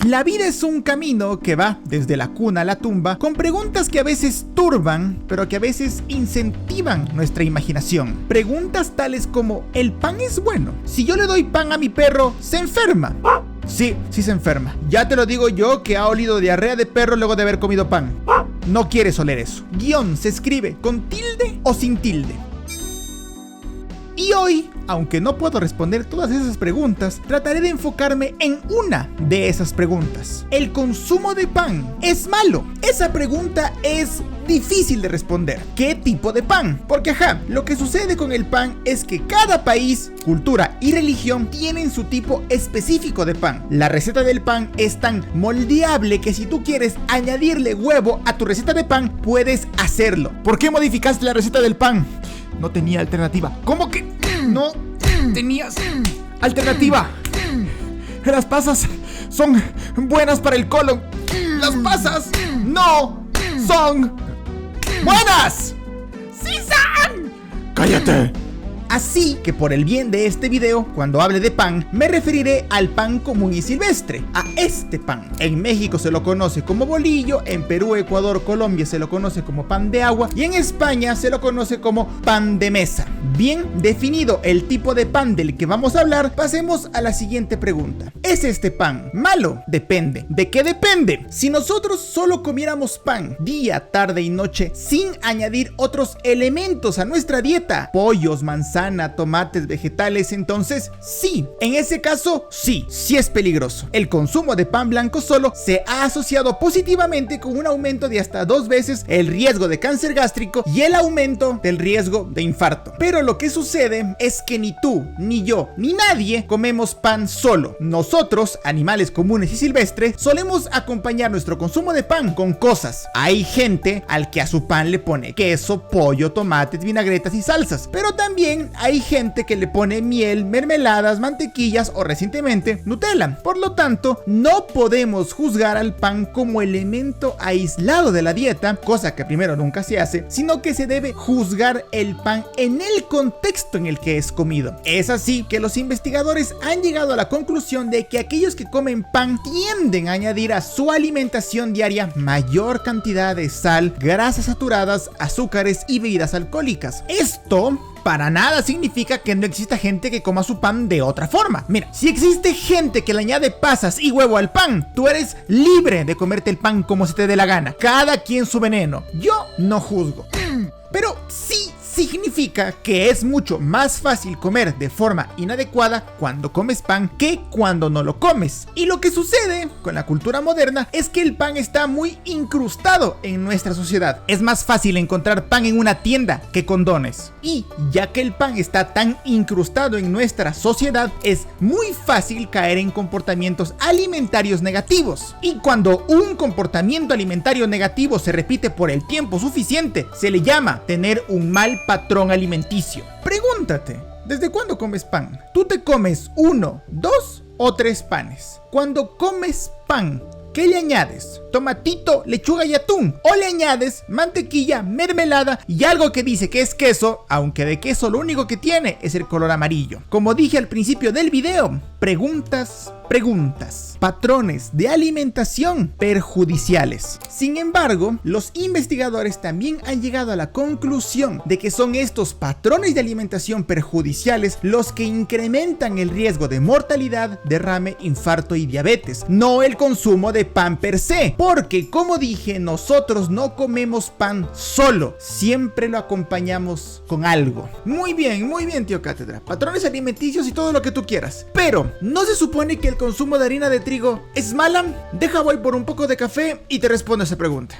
La vida es un camino que va desde la cuna a la tumba, con preguntas que a veces turban, pero que a veces incentivan nuestra imaginación. Preguntas tales como: ¿el pan es bueno? Si yo le doy pan a mi perro, ¿se enferma? Sí se enferma. Ya te lo digo yo, que ha olido diarrea de perro luego de haber comido pan. No quieres oler eso. Guión se escribe con tilde o sin tilde. Y hoy, aunque no puedo responder todas esas preguntas, trataré de enfocarme en una de esas preguntas. ¿El consumo de pan es malo? Esa pregunta es difícil de responder. ¿Qué tipo de pan? Porque lo que sucede con el pan es que cada país, cultura y religión tienen su tipo específico de pan. La receta del pan es tan moldeable que si tú quieres añadirle huevo a tu receta de pan, puedes hacerlo. ¿Por qué modificaste la receta del pan? No tenía alternativa. ¿Cómo que no tenías alternativa? Las pasas son buenas para el colon. Las pasas no son buenas. ¡Sí son! ¡Cállate! Así que por el bien de este video, cuando hable de pan, me referiré al pan común y silvestre, a este pan. En México se lo conoce como bolillo, en Perú, Ecuador, Colombia se lo conoce como pan de agua y en España se lo conoce como pan de mesa. Bien definido el tipo de pan del que vamos a hablar, pasemos a la siguiente pregunta. ¿Es este pan malo? Depende. ¿De qué depende? Si nosotros solo comiéramos pan día, tarde y noche sin añadir otros elementos a nuestra dieta, pollos, manzanas, tomates, vegetales, entonces sí, en ese caso sí es peligroso. El consumo de pan blanco solo se ha asociado positivamente con un aumento de hasta 2 veces el riesgo de cáncer gástrico y el aumento del riesgo de infarto. Pero lo que sucede es que ni tú, ni yo, ni nadie comemos pan solo. Nosotros, animales comunes y silvestres, solemos acompañar nuestro consumo de pan con cosas. Hay gente al que a su pan le pone queso, pollo, tomates, vinagretas y salsas, pero también hay gente que le pone miel, mermeladas, mantequillas o recientemente Nutella. Por lo tanto, no podemos juzgar al pan como elemento aislado de la dieta, cosa que primero nunca se hace, sino que se debe juzgar el pan en el contexto en el que es comido. Es así que los investigadores han llegado a la conclusión de que aquellos que comen pan tienden a añadir a su alimentación diaria mayor cantidad de sal, grasas saturadas, azúcares y bebidas alcohólicas. Esto para nada significa que no exista gente que coma su pan de otra forma. Mira, si existe gente que le añade pasas y huevo al pan, tú eres libre de comerte el pan como se te dé la gana. Cada quien su veneno. Yo no juzgo. Pero sí significa que es mucho más fácil comer de forma inadecuada cuando comes pan que cuando no lo comes. Y lo que sucede con la cultura moderna es que el pan está muy incrustado en nuestra sociedad. Es más fácil encontrar pan en una tienda que condones. Y ya que el pan está tan incrustado en nuestra sociedad, es muy fácil caer en comportamientos alimentarios negativos. Y cuando un comportamiento alimentario negativo se repite por el tiempo suficiente, se le llama tener un mal patrón alimenticio. Pregúntate, ¿desde cuándo comes pan? ¿Tú te comes 1, 2 o 3 panes? Cuando comes pan, ¿qué le añades? Tomatito, lechuga y atún. O le añades mantequilla, mermelada y algo que dice que es queso, aunque de queso lo único que tiene es el color amarillo. Como dije al principio del video, preguntas, patrones de alimentación perjudiciales. Sin embargo, los investigadores también han llegado a la conclusión de que son estos patrones de alimentación perjudiciales los que incrementan el riesgo de mortalidad, derrame, infarto y diabetes, no el consumo de pan per se, porque como dije, nosotros no comemos pan solo, siempre lo acompañamos con algo. Muy bien, tío Cátedra, patrones alimenticios y todo lo que tú quieras, pero ¿no se supone que el consumo de harina de trigo es mala? Deja, voy por un poco de café y te respondo esa pregunta.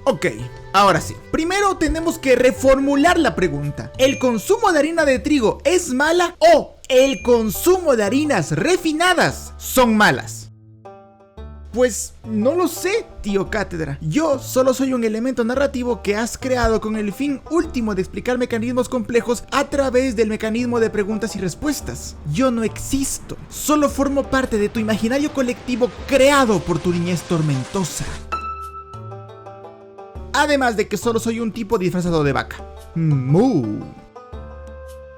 Ok, ahora sí. Primero tenemos que reformular la pregunta. ¿El consumo de harina de trigo es mala o el consumo de harinas refinadas son malas? Pues no lo sé, tío Cátedra. Yo solo soy un elemento narrativo que has creado con el fin último de explicar mecanismos complejos a través del mecanismo de preguntas y respuestas. Yo no existo, solo formo parte de tu imaginario colectivo creado por tu niñez tormentosa. Además de que solo soy un tipo disfrazado de vaca. Moo.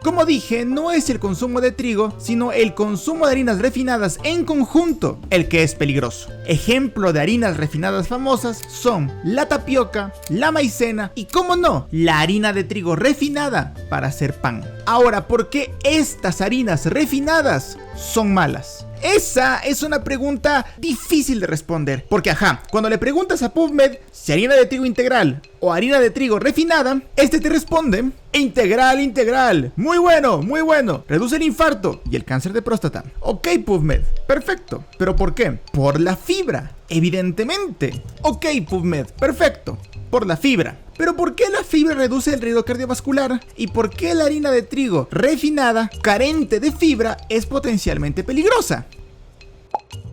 Como dije, no es el consumo de trigo, sino el consumo de harinas refinadas en conjunto el que es peligroso. Ejemplo de harinas refinadas famosas son la tapioca, la maicena y, como no, la harina de trigo refinada para hacer pan. Ahora, ¿por qué estas harinas refinadas son malas? Esa es una pregunta difícil de responder, porque cuando le preguntas a PubMed si harina de trigo integral o harina de trigo refinada, este te responde: integral, muy bueno, reduce el infarto y el cáncer de próstata. Ok, PubMed, perfecto, ¿pero por qué? Por la fibra, evidentemente. Ok, PubMed, perfecto, por la fibra. Pero ¿por qué la fibra reduce el riesgo cardiovascular? ¿Y por qué la harina de trigo refinada, carente de fibra, es potencialmente peligrosa?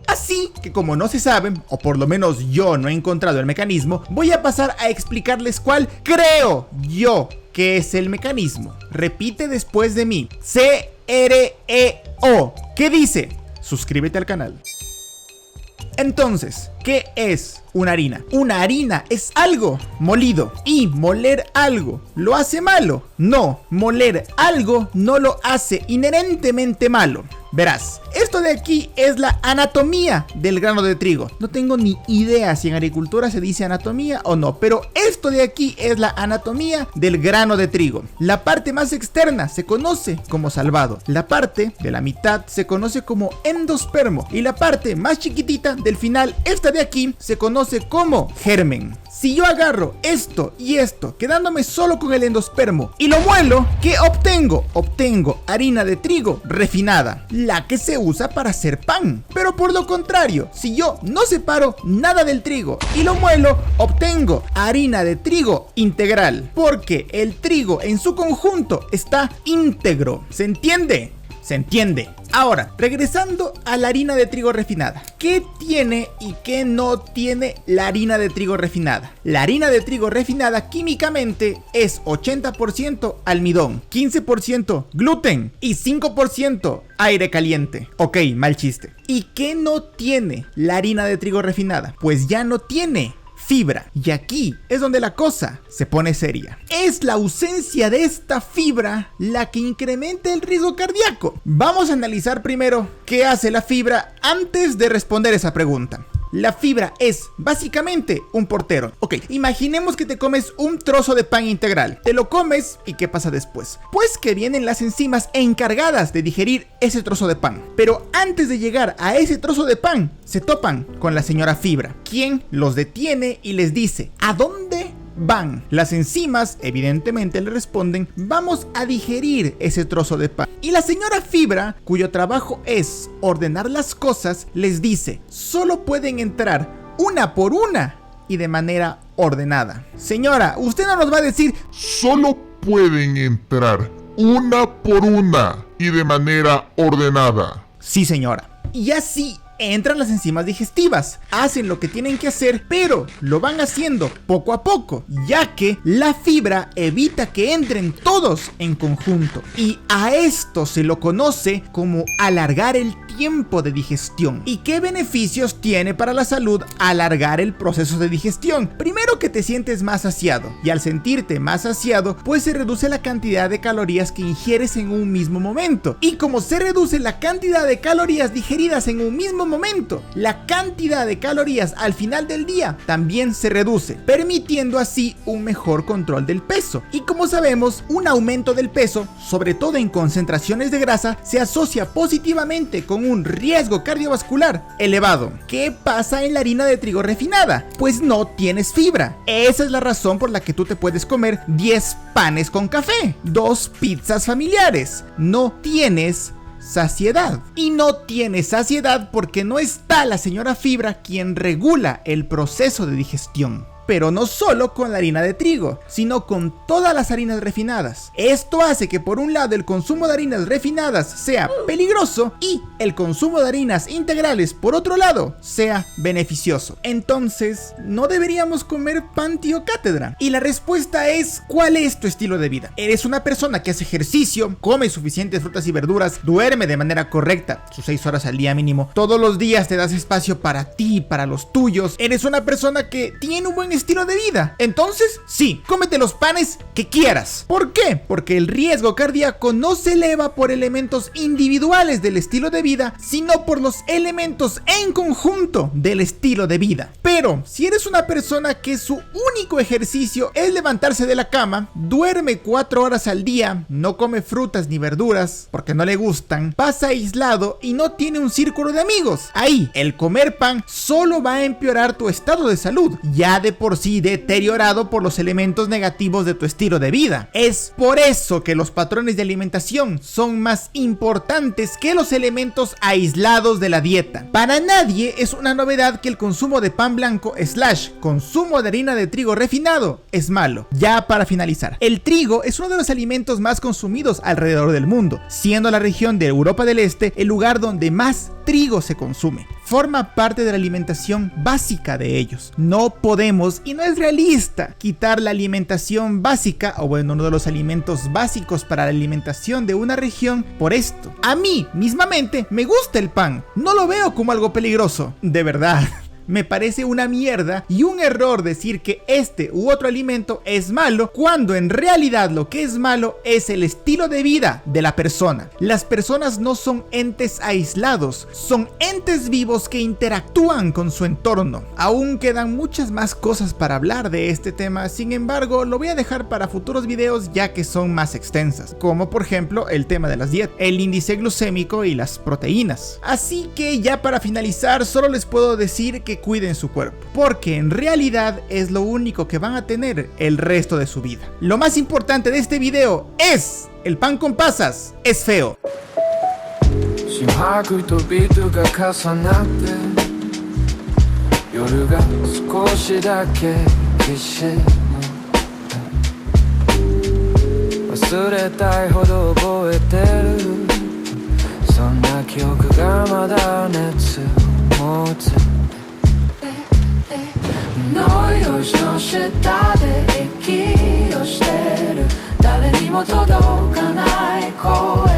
Así que, como no se sabe, o por lo menos yo no he encontrado el mecanismo, voy a pasar a explicarles cuál creo yo que es el mecanismo. Repite después de mí: CREO. ¿Qué dice? Suscríbete al canal. Entonces, ¿qué es una harina? Una harina es algo molido. ¿Y moler algo lo hace malo? No, moler algo no lo hace inherentemente malo. Verás, esto de aquí es la anatomía del grano de trigo. No tengo ni idea si en agricultura se dice anatomía o no, pero esto de aquí es la anatomía del grano de trigo. La parte más externa se conoce como salvado. La parte de la mitad se conoce como endospermo. Y la parte más chiquitita del final, esta de aquí, se conoce como germen. Si yo agarro esto y esto, quedándome solo con el endospermo, y lo muelo, ¿qué obtengo? Obtengo harina de trigo refinada, la que se usa para hacer pan. Pero por lo contrario, si yo no separo nada del trigo y lo muelo, obtengo harina de trigo integral, porque el trigo en su conjunto está íntegro. ¿Se entiende? Se entiende. Ahora, regresando a la harina de trigo refinada. ¿Qué tiene y qué no tiene la harina de trigo refinada? La harina de trigo refinada químicamente es 80% almidón, 15% gluten y 5% aire caliente. Ok, mal chiste. ¿Y qué no tiene la harina de trigo refinada? Pues ya no tiene fibra. Y aquí es donde la cosa se pone seria. Es la ausencia de esta fibra la que incrementa el riesgo cardíaco. Vamos a analizar primero qué hace la fibra antes de responder esa pregunta. La fibra es básicamente un portero. Ok, imaginemos que te comes un trozo de pan integral. Te lo comes y ¿qué pasa después? Pues que vienen las enzimas encargadas de digerir ese trozo de pan. Pero antes de llegar a ese trozo de pan, se topan con la señora fibra, quien los detiene y les dice: ¿a dónde van? Las enzimas evidentemente le responden: vamos a digerir ese trozo de pan. Y la señora fibra, cuyo trabajo es ordenar las cosas, les dice: solo pueden entrar una por una y de manera ordenada. Señora, usted no nos va a decir: solo pueden entrar una por una y de manera ordenada. Sí, señora. Y así entran las enzimas digestivas, hacen lo que tienen que hacer, pero lo van haciendo poco a poco, ya que la fibra evita que entren todos en conjunto. Y a esto se lo conoce como alargar el tiempo de digestión. ¿Y qué beneficios tiene para la salud alargar el proceso de digestión? Primero, que te sientes más saciado, y al sentirte más saciado, pues se reduce la cantidad de calorías que ingieres en un mismo momento. Y como se reduce la cantidad de calorías digeridas en un mismo momento, la cantidad de calorías al final del día también se reduce, permitiendo así un mejor control del peso. Y como sabemos, un aumento del peso, sobre todo en concentraciones de grasa, se asocia positivamente con un riesgo cardiovascular elevado. ¿Qué pasa en la harina de trigo refinada? Pues no tienes fibra. Esa es la razón por la que tú te puedes comer 10 panes con café, 2 pizzas familiares. No tienes saciedad. Y no tienes saciedad porque no está la señora fibra, quien regula el proceso de digestión. Pero no solo con la harina de trigo, sino con todas las harinas refinadas. Esto hace que por un lado el consumo de harinas refinadas sea peligroso y el consumo de harinas integrales por otro lado sea beneficioso. Entonces, ¿no deberíamos comer pan, tío cátedra? Y la respuesta es: ¿cuál es tu estilo de vida? ¿Eres una persona que hace ejercicio, come suficientes frutas y verduras, duerme de manera correcta, sus 6 horas al día mínimo, todos los días te das espacio para ti y para los tuyos? ¿Eres una persona que tiene un buen mi estilo de vida. Entonces, sí, cómete los panes que quieras. ¿Por qué? Porque el riesgo cardíaco no se eleva por elementos individuales del estilo de vida, sino por los elementos en conjunto del estilo de vida. Pero si eres una persona que su único ejercicio es levantarse de la cama, duerme 4 horas al día, no come frutas ni verduras porque no le gustan, pasa aislado y no tiene un círculo de amigos, ahí el comer pan solo va a empeorar tu estado de salud, ya de por sí deteriorado por los elementos negativos de tu estilo de vida. Es por eso que los patrones de alimentación son más importantes que los elementos aislados de la dieta. Para nadie es una novedad que el consumo de pan blanco / consumo de harina de trigo refinado es malo. Ya para finalizar, el trigo es uno de los alimentos más consumidos alrededor del mundo, siendo la región de Europa del Este el lugar donde más trigo se consume. Forma parte de la alimentación básica de ellos. No podemos y no es realista quitar la alimentación básica, o bueno, uno de los alimentos básicos para la alimentación de una región por esto. A mí, mismamente, me gusta el pan. No lo veo como algo peligroso. De verdad. Me parece una mierda y un error decir que este u otro alimento es malo, cuando en realidad lo que es malo es el estilo de vida de la persona. Las personas no son entes aislados, son entes vivos que interactúan con su entorno. Aún quedan muchas más cosas para hablar de este tema, sin embargo lo voy a dejar para futuros videos ya que son más extensas, como por ejemplo el tema de las dietas, el índice glucémico y las proteínas. Así que ya para finalizar solo les puedo decir que cuiden su cuerpo, porque en realidad es lo único que van a tener el resto de su vida. Lo más importante de este video es: el pan con pasas es feo.ノイロイの下で息をしてる誰にも届かない声